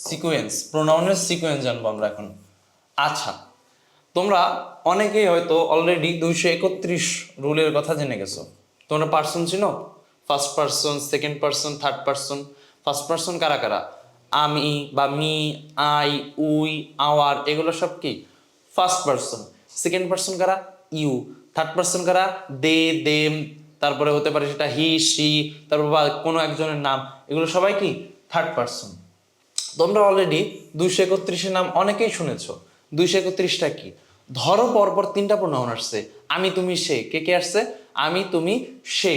Sequence, প্রোনাউনের sequence জানবো আমরা এখন। আচ্ছা, তোমরা অনেকেই হয়তো অলরেডি 231 রুলের কথা জেনে গেছো। তোমরা পার্সন চিনো? First person, second person, third person. First person কারা কারা? আমি বা মি, আই, উই, আওয়ার, এগুলো সব কি ফার্স্ট পার্সন। সেকেন্ড পার্সন কারা? ইউ। থার্ড পার্সন কারা? দে, দেম, তারপরে হতে পারে সেটা হি, সি, তারপর বা কোনো একজনের নাম, এগুলো সবাই কি থার্ড পার্সন। তোমরা অলরেডি 231 নাম অনেকেই শুনেছ। 231টা কি? ধরো পরপর 3টা প্রোনাউন আসছে, আমি, তুমি, সে। কে কে আসছে? আমি, তুমি, সে।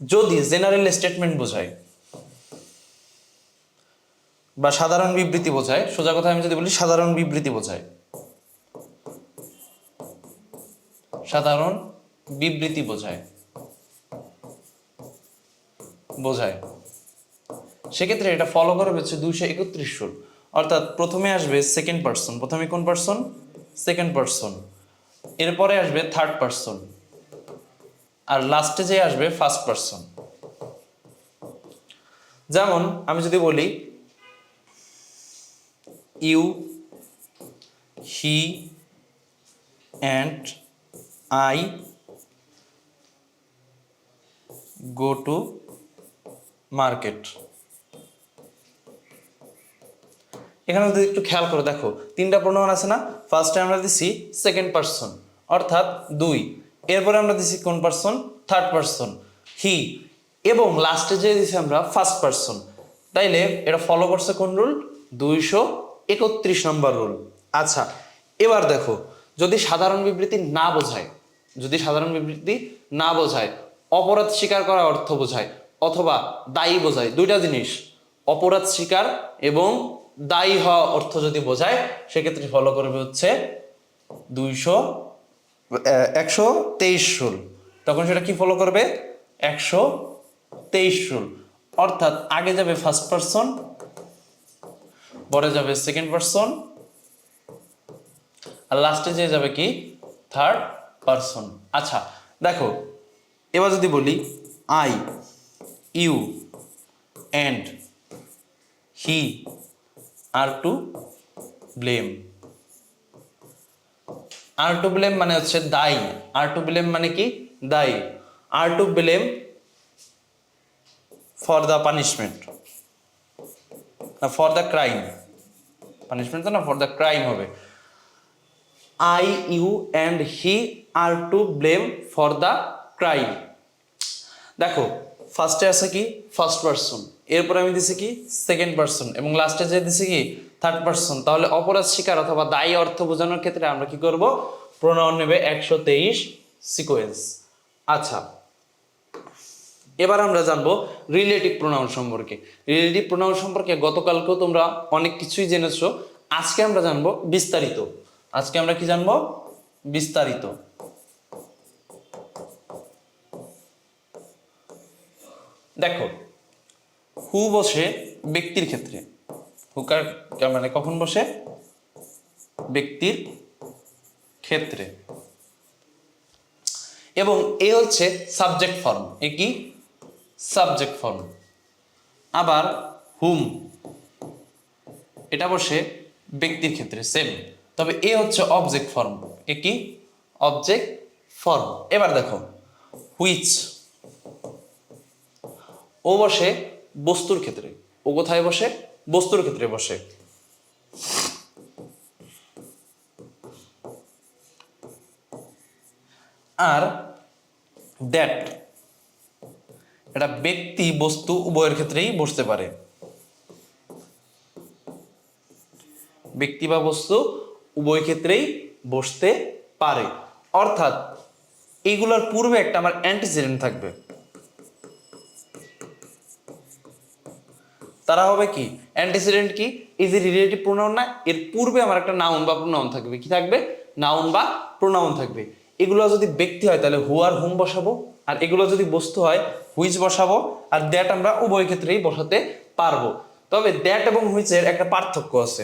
যদি জেনারেল স্টেটমেন্ট বোঝায় বা সাধারণ বিবৃতি বোঝায়, সোজা কথা আমি যদি বলি সাধারণ বিবৃতি বোঝায়, সাধারণ বিবৃতি বোঝায় বোঝায় সেক্ষেত্রে এটা ফলো করে হচ্ছে 231 রুল। অর্থাৎ প্রথমে আসবে সেকেন্ড পার্সন, প্রথমে কোন পার্সন? Second person. এরপরে আসবে থার্ড পার্সন, আর লাস্টে যে আসবে ফার্স্ট পার্সন। যেমন আমি যদি বলি you, he and I go to market. এখানে যদি একটু খেয়াল করে দেখো 3টা প্রোনাউন আছে না? ফার্স্টে আমরা দিছি সেকেন্ড পার্সন অর্থাৎ দুই, এরপরে আমরা দিছি কোন পার্সন? থার্ড পার্সন, হি, এবং লাস্টে যে দিছি আমরা ফার্স্ট পার্সন। তাইলে এটা ফলো করছে কোন রুল? 231 নম্বর রুল। আচ্ছা, এবার দেখো যদি সাধারণ বিবৃতি না বোঝায়, যদি সাধারণ বিবৃতি না বোঝায়, অপরাধ স্বীকার করা অর্থ বোঝায় অথবা দায়ী বোঝায়, দুইটা জিনিস, অপরাধ স্বীকার এবং দায়ী হওয়া অর্থ যদি বোঝায়, সেক্ষেত্রে ফলো করবে হচ্ছে 123 রুল। তখন সেটা কি ফলো করবে? 123 রুল। অর্থাৎ আগে যাবে ফার্স্ট পার্সন, পরে যাবে সেকেন্ড পার্সন, আর লাস্টে যে যাবে কি থার্ড পার্সন। আচ্ছা দেখো, এবার যদি বলি I, you and he are to blame. Are to blame মানে হচ্ছে দায়ী। আর টু ব্লেম মানে কি? দায়ী। Are to blame for the punishment, for the crime. Punishment তো না, ফর দ্য ক্রাইম হবে। I, you and he are to blame for the crime. দেখো ফার্স্টে আছে কি ফার্স্ট পার্সন, এরপরে আমি দিছি কি সেকেন্ড পার্সন, এবং লাস্টে যে দিছি কি থার্ড পার্সন। তাহলে অপরাধ স্বীকার অথবা দায়ী অর্থ বোঝানোর ক্ষেত্রে আমরা কি করব? প্রোনাউন নেবে 123 সিকোয়েন্স। আচ্ছা, এবার আমরা জানবো রিলেটিভ প্রোনাউন সম্পর্কে। রিলেটিভ প্রোনাউন সম্পর্কে গতকালকেও তোমরা অনেক কিছুই জেনেছো, আজকে আমরা জানবো বিস্তারিত। আজকে আমরা কি জানবো? বিস্তারিত। দেখো, হু বসে ব্যক্তির ক্ষেত্রে, হুকার মানে কখন বসে? ব্যক্তির ক্ষেত্রে। এবং এ হচ্ছে সাবজেক্ট ফর্ম, এ কি সাবজেক্ট ফর্ম। আবার হুম এটা বসে ব্যক্তির ক্ষেত্রে, সেম, তবে এ হচ্ছে অবজেক্ট ফর্ম, এ কি অবজেক্ট ফর্ম। এবার দেখো হুইচ, ও বসে বস্তুর ক্ষেত্রে। ও কোথায় বসে? বস্তুর ক্ষেত্রে বসে। আর দ্যাট, এটা ব্যক্তি বস্তু উভয়ের ক্ষেত্রেই বসতে পারে। ব্যক্তি বা বস্তু উভয় ক্ষেত্রেই বসতে পারে। অর্থাৎ এইগুলোর পূর্বে একটা আমার অ্যান্টিসিডেন্ট থাকবে, তারা হবে কি অ্যান্টিসিডেন্ট কি? এই যে রিলেটিভ প্রোনাউন না, এর পূর্বে আমার একটা নাউন বা প্রোনাউন থাকবে। কি থাকবে? নাউন বা প্রোনাউন থাকবে। এগুলো যদি ব্যক্তি হয় তাহলে হু আর হুম বসাবো, আর এগুলো যদি বস্তু হয় হুইচ বসাবো, আর দ্যাট আমরা উভয় ক্ষেত্রেই বসাতে পারবো। তবে দ্যাট এবং হুইচের একটা পার্থক্য আছে,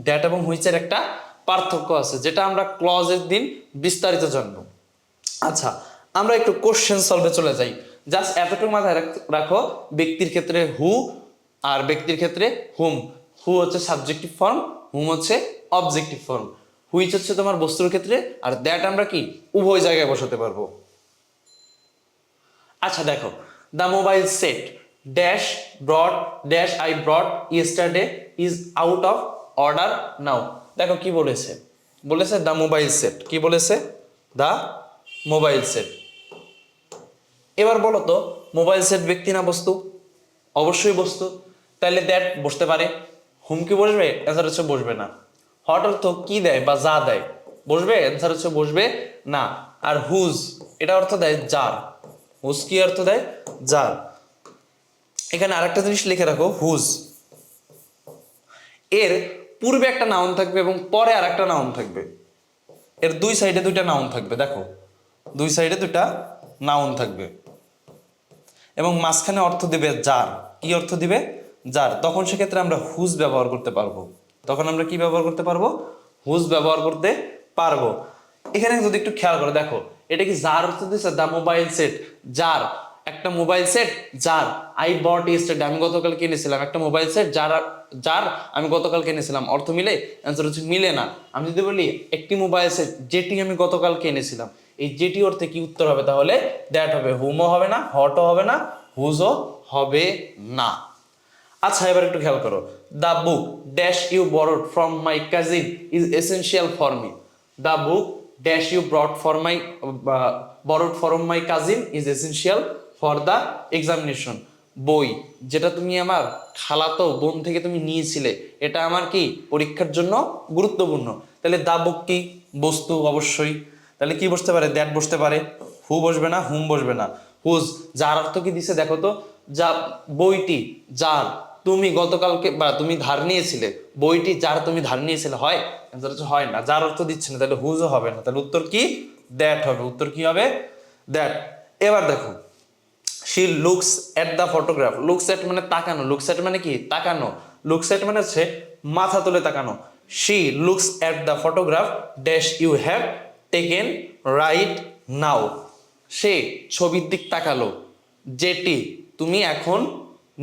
দ্যাট এবং হুইচের একটা পার্থক্য আছে, যেটা আমরা ক্লজের দিন বিস্তারিত জানবো। আচ্ছা, আমরা একটু কোশ্চেন সলভে চলে যাই। জাস্ট এতটুকু মাথায় রাখো, ব্যক্তির ক্ষেত্রে হু আর ব্যক্তির ক্ষেত্রে হুম। হু হচ্ছে সাবজেক্টিভ ফর্ম, হুম হচ্ছে অবজেক্টিভ ফর্ম, হুইচ হচ্ছে তোমার বস্তুর ক্ষেত্রে, আর দ্যাট আমরা কি উভয় জায়গায় বসাতে পারবো। আচ্ছা দেখো, the mobile set dash brought dash I bought yesterday is out of order now. দেখো কি বলেছে, বলেছে দ্য মোবাইল সেট, কি বলেছে, দ্য মোবাইল সেট। এবার বলো তো মোবাইল সেট ব্যক্তি না বস্তু? অবশ্যই বস্তু, তাহলে দ্যাট বসতে পারে। হুম কি বসবে? অ্যান্সার হচ্ছে বসবে না। হট অর্থ কি দেয় বা যা দেয়, বসবে? অ্যান্সার হচ্ছে বসবে না। আর হুজ, এটা অর্থ দেয় যার। হুজ কি অর্থ দেয়? যার। এখানে আরেকটা জিনিস লিখে রাখো, হুজ এর পূর্বে একটা নাউন থাকবে এবং পরে আর একটা নাউন থাকবে। এর দুই সাইডে দুইটা নাউন থাকবে, দেখো দুই সাইডে দুইটা নাউন থাকবে এবং মাঝখানে অর্থ দিবে যার। কি অর্থ দিবে? যার। তখন সেক্ষেত্রে আমরা হুজ ব্যবহার করতে পারবো। তখন আমরা কি ব্যবহার করতে পারবো? হুজ ব্যবহার করতে পারবো। এখানে যদি একটু খেয়াল করে দেখো, এটা কি যার অর্থ দিচ্ছে? দা মোবাইল সেট, যার একটা মোবাইল সেট, যার আই বট ইয়েস্টারডে, আমি গতকাল কিনেছিলাম একটা মোবাইল সেট, যার যার আমি গতকাল কিনেছিলাম, অর্থ মিলে? অ্যান্সার হচ্ছে মিলে না। আমি যদি বলি একটি মোবাইল সেট যেটি আমি গতকাল কিনেছিলাম, এই যেটি অর্থে কি উত্তর হবে? তাহলে দ্যাট হবে। হুমও হবে না, হটও হবে না, হুজও হবে না। আচ্ছা এবার একটু খেয়াল করো, the book dash you borrowed from my cousin is essential for me. The book dash you brought for my borrowed from my cousin is essential for the examination. বই যেটা তুমি আমার খালাতো বোন থেকে তুমি নিয়েছিলে, এটা আমার কি পরীক্ষার জন্য গুরুত্বপূর্ণ। তাহলে দ্য বুক কি বস্তু? অবশ্যই। তাহলে কি বসতে পারে? দ্যাট বসতে পারে। হু বসবে না, হুম বসবে না। হুজ, যার অর্থ কি দিছে দেখো তো, যা বইটি যার তুমি গতকালকে বা তুমি ধার নিয়েছিলে, বইটি যার তুমি ধার নিয়েছিলে, হয়? অ্যান্সার হচ্ছে হয় না, যার অর্থ দিচ্ছে না, তাহলে হুজও হবে না, তাহলে উত্তর কি? দ্যাট হবে। উত্তর কি হবে? দ্যাট। এবার দেখো, she looks at the photograph. Looks at মানে তাকানো, লুকস এট মানে কি? তাকানো। লুকস এট মানে হচ্ছে মাথা তুলে তাকানো। She looks at the photograph dash you have taken right now. সে ছবির দিক তাকালো যেটি তুমি এখন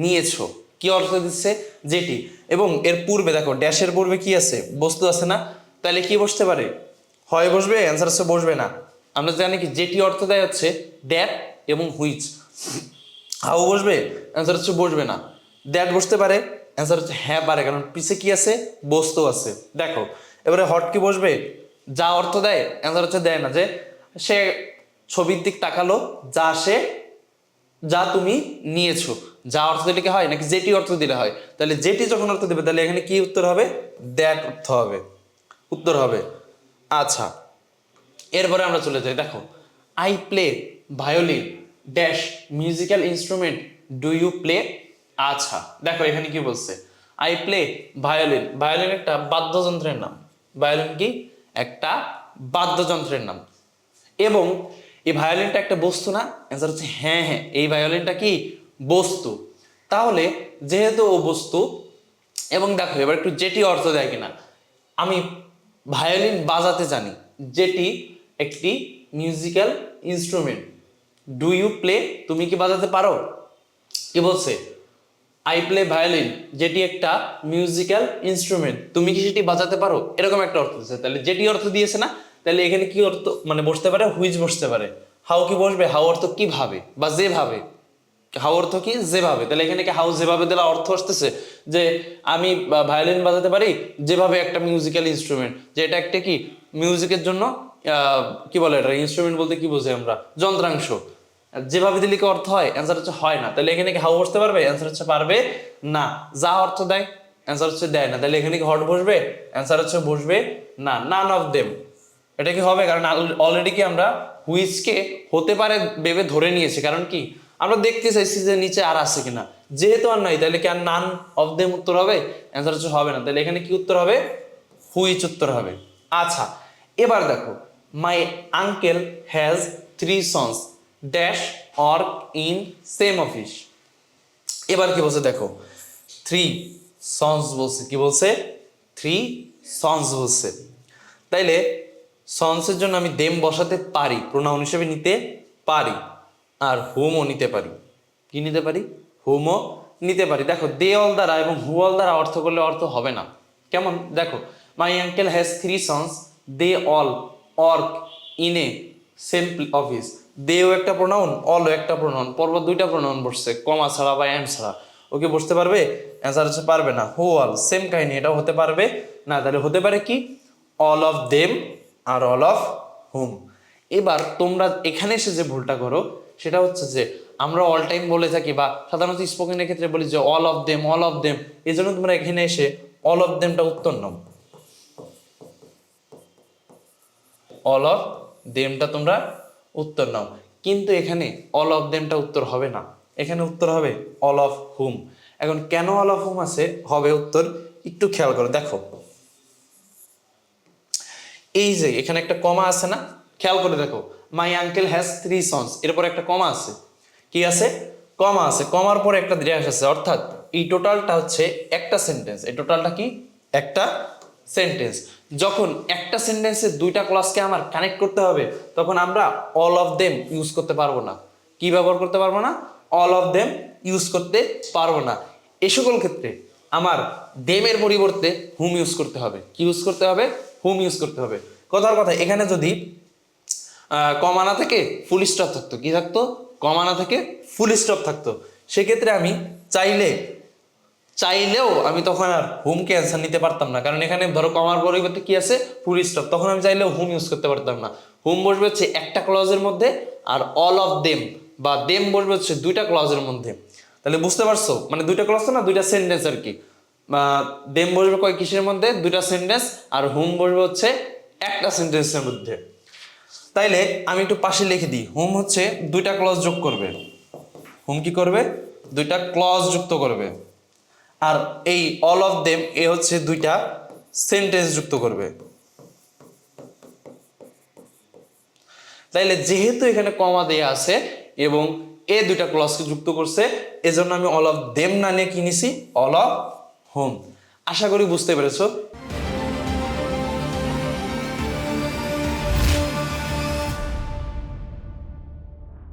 নিয়েছো। কি অর্থ দিচ্ছে? যেটি। এবং এর পূর্বে দেখো, ড্যাশের পূর্বে কি আছে? বস্তু আছে না? তাহলে কি বসতে পারে? হয় বসবে, অ্যান্সার হচ্ছে বসবে না। আমরা জানি কি যেটি অর্থ দেয় হচ্ছে দ্যাট এবং হুইচ। হাউ বসবে? অ্যান্সার হচ্ছে বসবে না। দ্যাট বসতে পারে? অ্যান্সার হচ্ছে হ্যাঁ পারে, কারণ পিছে কি আছে? বস্তু আছে। দেখো এবারে হট কি বসবে? যা অর্থ দেয়? অ্যান্সার হচ্ছে দেয় না। যে সে ছবির দিক তাকালো, যা সে যা তুমি নিয়েছো, যা অর্থ দিলে কি হয়, নাকি যেটি অর্থ দিলে হয়? তাহলে যেটি যখন অর্থ দেবে তাহলে এখানে কি উত্তর হবে? দ্যাট অর্থ হবে, উত্তর হবে। আচ্ছা এরপরে আমরা চলে যাই, দেখো I play violin dash musical instrument do you play. আচ্ছা দেখো এখানে কি বলছে, আই প্লে ভায়োলিন। ভায়োলিন একটা বাদ্যযন্ত্রের নাম। ভায়োলিন কি? একটা বাদ্যযন্ত্রের নাম। এবং এই ভায়োলিনটা একটা বস্তু না? অ্যান্সার হচ্ছে হ্যাঁ হ্যাঁ, এই ভায়োলিনটা কি বস্তু। তাহলে যেহেতু ও বস্তু, এবং দেখো এবার একটু যেটি অর্থ দেয় কিনা, আমি ভায়োলিন বাজাতে জানি, যেটি একটি musical instrument. Do you play, তুমি কি বাজাতে পারো? কি বলছে? আই প্লে ভায়োলিন, যেটি একটা মিউজিক্যাল ইনস্ট্রুমেন্ট, তুমি কি সেটি বাজাতে পারো? এরকম একটা অর্থ দিয়েছে। তাহলে যেটি অর্থ দিয়েছে না, তাহলে এখানে কি অর্থ মানে বসতে পারে? হুইচ বসতে পারে। হাউ কি বসবে? হাউ অর্থ কিভাবে বা যেভাবে। হাউ অর্থ কি? যেভাবে। তাহলে এখানে কি হাউ যেভাবে দিলে অর্থ আসতেছে যে আমি ভায়োলিন বাজাতে পারি যেভাবে একটা মিউজিক্যাল ইনস্ট্রুমেন্ট, যে এটা একটা কি মিউজিকের জন্য কি বলে এটা, ইনস্ট্রুমেন্ট বলতে কি বোঝাই আমরা? যন্ত্রাংশ। যেভাবে দিলে কি অর্থ হয়? অ্যান্সার হচ্ছে হয় না। তাহলে এখানে কি হাউ বসতে পারবে? অ্যান্সার হচ্ছে পারবে না। যা অর্থ দেয়? অ্যান্সার হচ্ছে দেয় না। তাহলে এখানে কি হট বসবে? অ্যান্সার হচ্ছে বসবে না। নান অফ দেম, এটা কি হবে? কারণ অলরেডি কি আমরা হুইচকে হতে পারে ভেবে ধরে নিয়েছি। কারণ কি আমরা দেখতে চাইছি যে নিচে আর আছে কিনা, যেহেতু আর নাই তাহলে কি আর নান অফ দেম উত্তর হবে? অ্যান্সার হচ্ছে হবে না। তাহলে এখানে কি উত্তর হবে? হুইচ উত্তর হবে। আচ্ছা এবার দেখো, my uncle has 3 sons dash work in same office. এবার কি বলছে দেখো, 3 সন্স বলছে। কি বলছে? 3 সন্স বলছে। তাইলে সন্সের জন্য আমি দেম বসাতে পারি, প্রোনাউন হিসেবে নিতে পারি, আর হুমও নিতে পারি। কি নিতে পারি? হুমও নিতে পারি। দেখো দে অল দ্বারা এবং হু অল দ্বারা অর্থ করলে অর্থ হবে না। কেমন দেখো, my uncle has 3 sons, they all work in a same office. দেও একটা প্রোনাউন, অলও একটা প্রোনাউন, পর্ব দুইটা প্রোনাউন বসছে কমা ছাড়া বা এন্ড ছাড়া। ওকে বসতে পারবে? অ্যান্সার হচ্ছে পারবে না। হু অল সেম কাহিনী, এটাও হতে পারবে না। তাহলে হতে পারে কি all of them are all of whom. এবার তোমরা এখানে এসে যে ভুলটা করো সেটা হচ্ছে যে আমরা অল টাইম বলে থাকি বা সাধারণত স্পোকেনের ক্ষেত্রে বলি যে all of them, all of them. এই জন্য তোমরা এখানে এসে অল অফ দেমটা উত্তর নাও, অল অফ দেমটা তোমরা উত্তর নাও। কিন্তু এখানে অল অফ দেমটা উত্তর হবে না, এখানে উত্তর হবে অল অফ হুম। এখন কেন অল অফ হুম আছে হবে উত্তর, একটু খেয়াল করো। দেখো এই যে এখানে একটা কমা আছে না, খেয়াল করে দেখো, মাই আঙ্কেল হ্যাজ 3 সন্স, এরপর একটা কমা আছে। কি আছে? কমা আছে। কমার পরে একটা ড্যাশ আছে, অর্থাৎ এই টোটালটা হচ্ছে একটা সেন্টেন্স। এই টোটালটা কি? একটা সেন্টেন্স। যখন একটা সেন্টেন্সে দুইটা ক্লজকে আমার কানেক্ট করতে হবে তখন আমরা অল অফ দেম ইউজ করতে পারবো না। কি ব্যবহার করতে পারবো না? অল অফ দেম ইউজ করতে পারবো না। এই সকল ক্ষেত্রে আমার দেমের পরিবর্তে হুম ইউজ করতে হবে। কি ইউজ করতে হবে? হুম ইউজ করতে হবে। কথার কথা, এখানে যদি কমানা থেকে ফুল স্টপ থাকতো, কি থাকতো? কমানা থেকে ফুল স্টপ থাকতো, সেক্ষেত্রে আমি চাইলেও আমি তখন আর হুমকে অ্যান্সার নিতে পারতাম না, কারণ এখানে ধরো কমার পরিবর্তে কি আছে? Full stop. তখন আমি চাইলেও হুম ইউজ করতে পারতাম না। হুম বসবে হচ্ছে একটা ক্লজের মধ্যে, আর অল অফ দেম বা দেম বসবে হচ্ছে দুইটা ক্লজের মধ্যে। তাহলে বুঝতে পারছো, মানে দুইটা ক্লজ তো না, দুইটা সেন্টেন্স আর কি। দেম বসবে কয় কিসের মধ্যে? দুইটা সেন্টেন্স। আর হুম বসবে হচ্ছে একটা সেন্টেন্সের মধ্যে। তাইলে আমি একটু পাশে লিখে দিই, হুম হচ্ছে দুইটা ক্লজ যোগ করবে। হুম কি করবে? দুইটা ক্লজ যুক্ত করবে। আর এই অল অফ দেম এ হচ্ছে দুইটা সেন্টেন্স যুক্ত করবে। তাইলে যেহেতু এখানে কমা দেয়া আছে এবং এ দুইটা ক্লজকে যুক্ত করছে, এজন্য আমি অল অফ দেম না নিয়ে কি নিছি? অল অফ হুম। আশা করি বুঝতে পেরেছো।